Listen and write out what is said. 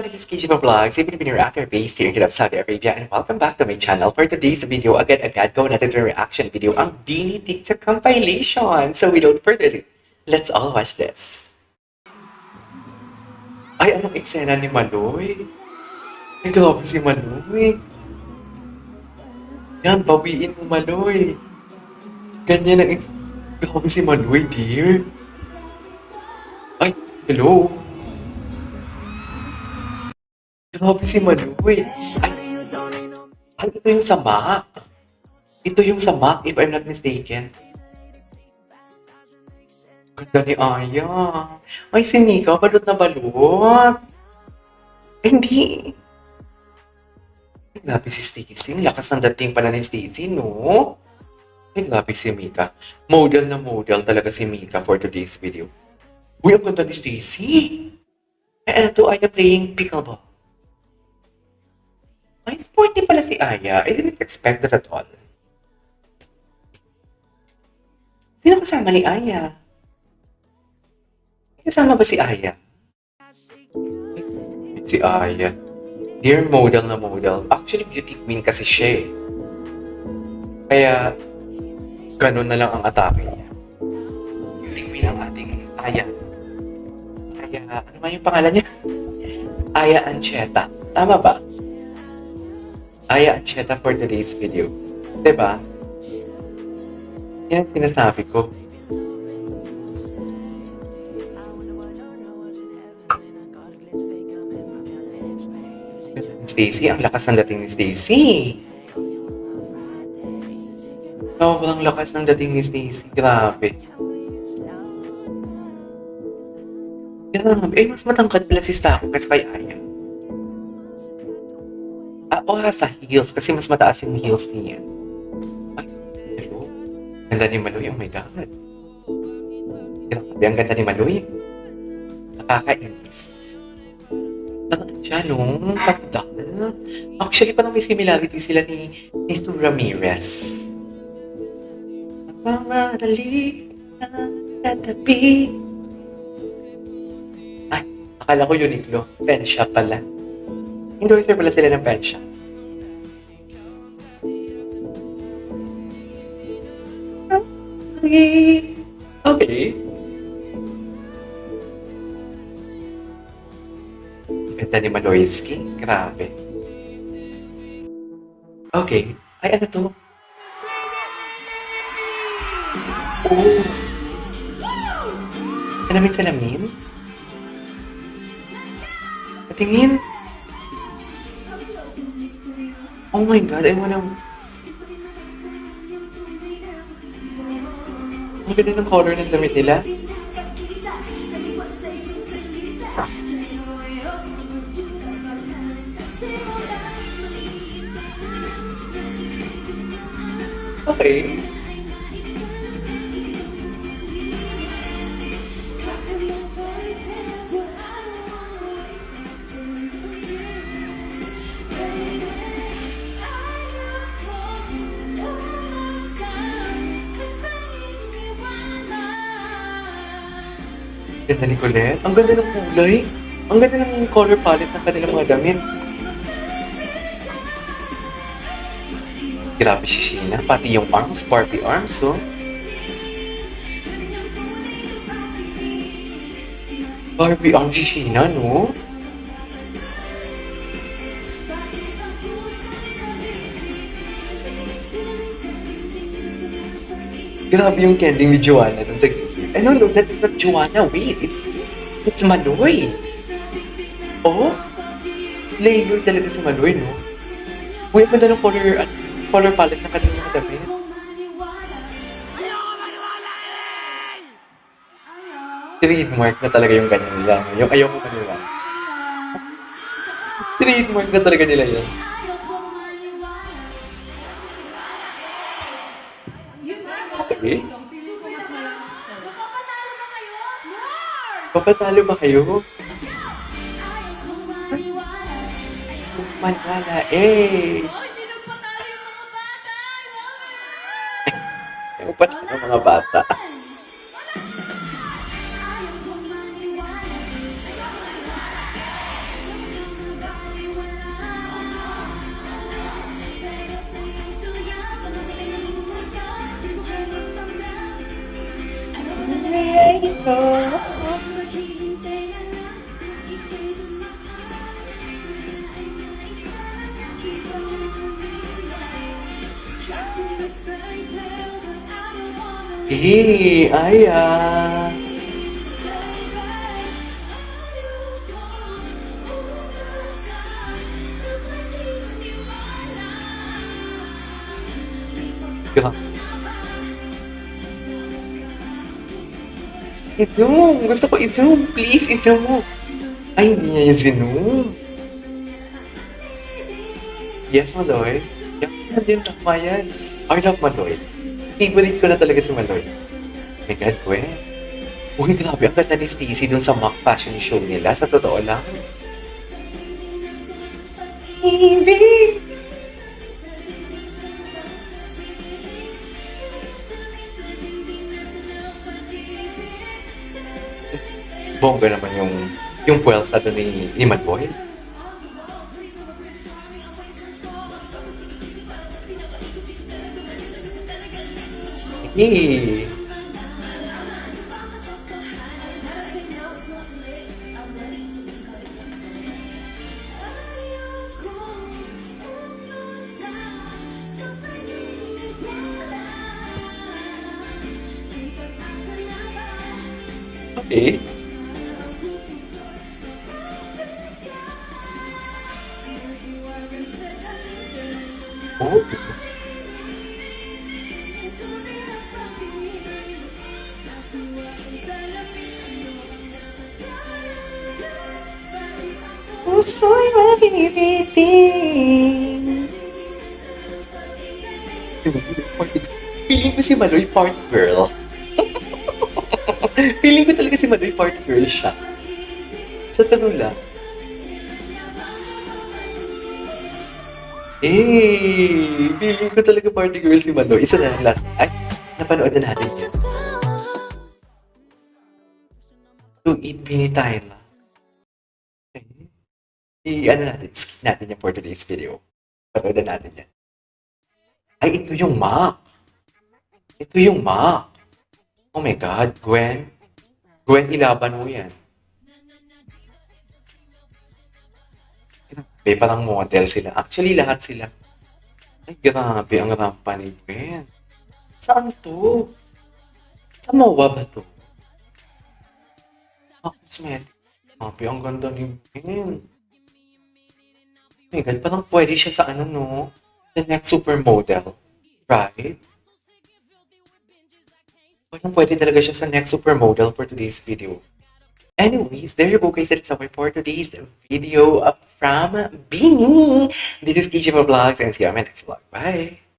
everyone, this is KJ Vlogs, a Filipino reactor based here in Jeddah, Saudi Arabia, and welcome back to my channel. For today's video, agad-agad go natin yung reaction video, ang Beanie TikTok compilation. So without further ado, let's all watch this. Ay, anong eksena ni Maloy? Ay, grabe si Maloy. Yan, bawiin mo Maloy. Ganyan ang grabe si Maloy, dear. Ay, hello. Grabe si Maloy. Ay, ito yung sa Mac. Ito yung sa Mac, if I'm not mistaken. Ganda ni Aya. Ay, si Mika, balot na balot. Ay, hindi. Ay, grabe si Stacey. Lakas ng dating pala ni Stacey, no? Ay, grabe si Mika. Model na model talaga si Mika for today's video. Uy, ang ganda ni Stacey. Ay, ano to? Aya playing pickleball. Ay, sporty pala si Aya. I didn't expect that at all. Sino kasama ni Aya? Kasama ba si Aya? Si Aya. Dear model na model. Actually, beauty queen kasi siya eh. Kaya, ganun na lang ang atake niya. Beauty queen ang ating Aya. Aya, ano man yung pangalan niya? Aya Ancheta. Tama ba? Aya Ancheta for today's video. Diba? Yan ang sinasabi ko. Stacey, ang lakas ng dating ni Stacey. Sobrang lakas ng dating ni Stacey. Grabe. Grabe. Eh, mas matangkad pala si Stacey kasi kay Aya. O sa heels, kasi mas mataas yung heels niya. Ay, hello. Ganda ni Maloy, oh my God. Grabe, ang ganda ni Maloy. Nakakainis. Parang siya, no? Kapdal. Actually, parang may similarity sila ni Sue Ramirez. Mamadali na tatabi. Ay, akala ko Uniqlo. Pen shop pala. Endorser pala sila ng pen shop. Okay. Ganda ni Maloyski. Grabe. Okay. Ay, ano to? Oh. Salamin? Patingin. Oh my God, I wanna... Ang ganda ng color ng damit nila. Okay. Ganda ni Colette. Ang ganda ng kulay. Ang ganda ng color palette ng kanilang mga damit. Grabe si Sheena. Pati yung arms, Barbie arms, oh. Barbie arms si Sheena, no? Grabe yung kending ni Joanna dun sa gilid. No, that's not Joanna. Wait, it's Maloy. Oh, slayer talaga si Maloy, no? Uy, ang ganda ng color palette ng kanilang mga damit. Trademark na talaga yung ganyan nila. Yung ayaw mo maniwala. Trademark na talaga nila yan. Okay. Papatalo ba kayo? Manwala, eh! Papatalo mga bata. ko. Aya. Gra- I-zoom. Gusto ko i-zoom. Please, i-zoom. Ay, hindi niya yung zoom. Yes, Maloy. Yan din, tama yan. I love Maloy. Favorite ko na talaga si Maloy. Oh my God, Gwen. Uy, grabe. Ang ganda ni Stacey dun sa mock fashion show nila. Sa totoo lang. Baby! Bongga naman yung puwersa doon ni Maloy. Hey! Okay. Oh. Puso'y mabibiting. Feeling ko si Maloy part girl. Feeling ko talaga si Maloy part girl siya. Sa talo lang. Feeling ko talaga party girl si Maloy. Isa na lang last. Ay, napanood na natin yan. To eat binitayin lang. Okay. Ano natin, skip natin yan for today's video. Panood na natin yan. Ay, ito yung mock. Ito yung mock. Oh my God, Gwen. Gwen, ilaban mo yan. Grabe, parang model sila. Actually, lahat sila. Ay, grabe, ang rampa ni Gwen. Saan to? Sa MOA ba to? Ah, cosmetic. Grabe, ang ganda ni Gwen. Oh my God, parang pwede siya sa ano, no? The next supermodel. Right? Parang pwede talaga siya sa next supermodel for today's video. Anyways, there you go guys. That's all for today's video from Beanie. This is KJ Vlogs and see you on my next vlog. Bye!